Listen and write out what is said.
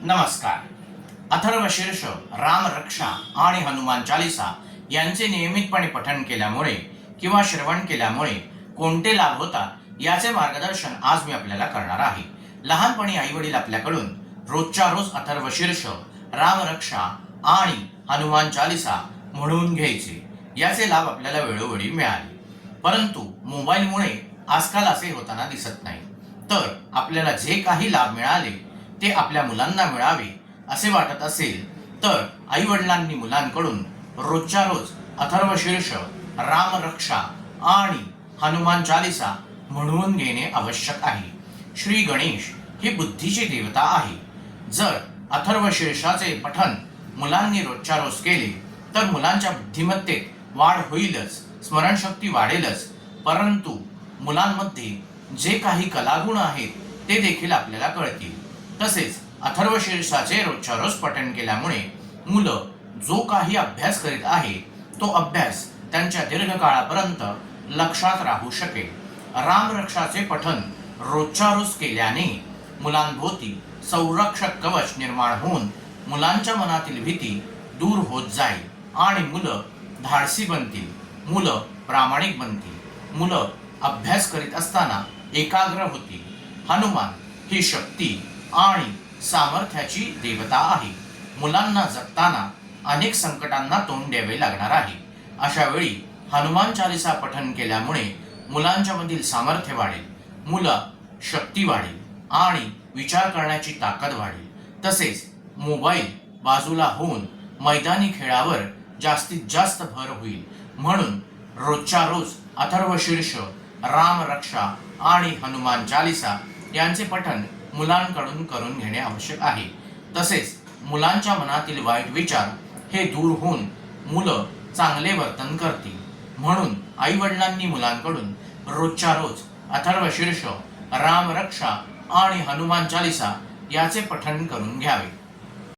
नमस्कार. अथर्वशीर्ष, रामरक्षा आणि हनुमान चालीसा यांचे नियमितपणे पठण केल्यामुळे किंवा श्रवण केल्यामुळे कोणते लाभ होतात याचे मार्गदर्शन आज मी आपल्याला करणार आहे. लहानपणी आईवडील आपल्याकडून रोजच्या रोज अथर्वशीर्ष, रामरक्षा आणि हनुमान चालीसा म्हणून घ्यायचे. याचे लाभ आपल्याला वेळोवेळी मिळाले. परंतु मोबाईलमुळे आजकाल असे होताना दिसत नाही. तर आपल्याला जे काही लाभ मिळाले ते आपल्या मुलांना मिळावे असे वाटत असेल तर आई वडिलांनी मुलांकडून रोजच्या रोज अथर्वशीर्ष, रामरक्षा आणि हनुमान चालीसा म्हणून घेणे आवश्यक आहे. श्री गणेश ही बुद्धीची देवता आहे. जर अथर्वशीर्षाचे पठण मुलांनी रोजच्या रोज केले तर मुलांच्या बुद्धिमत्तेत वाढ होईलच, स्मरणशक्ती वाढेलच, परंतु मुलांमध्ये जे काही कलागुण आहेत ते देखील आपल्याला कळतील. तसेच अथर्वशीर्षाचे रोजच्या रोज पठण केल्यामुळे मुलं जो काही अभ्यास करीत आहे तो अभ्यास त्यांच्या दीर्घकाळापर्यंत लक्षात राहू शकेल. रामरक्षाचे पठण रोजच्या रोज केल्याने मुलांभोवती संरक्षक कवच निर्माण होऊन मुलांच्या मनातील भीती दूर होत जाईल आणि मुलं धाडसी बनतील, मुलं प्रामाणिक बनतील, मुलं अभ्यास करीत असताना एकाग्र होतील. हनुमान ही शक्ती आणि सामर्थ्याची देवता आहे. मुलांना जगताना अनेक संकटांना तोंड द्यावे लागणार आहे. अशा वेळी हनुमान चालीसा पठण केल्यामुळे मुलांच्या मधील सामर्थ्य वाढेल, मुलं शक्ती वाढेल आणि विचार करण्याची ताकद वाढेल. तसेच मोबाईल बाजूला होऊन मैदानी खेळावर जास्तीत जास्त भर होईल. म्हणून रोजच्या रोज अथर्वशीर्ष, रामरक्षा आणि हनुमान चालीसा यांचे पठण मुलांकडून करून घेणे आवश्यक आहे. तसेच मुलांच्या मनातील वाईट विचार हे दूर होऊन मुलं चांगले वर्तन करतील. म्हणून आई वडिलांनी मुलांकडून रोजच्या रोज अथर्वशीर्ष, रामरक्षा आणि हनुमान चालीसा याचे पठण करून घ्यावे.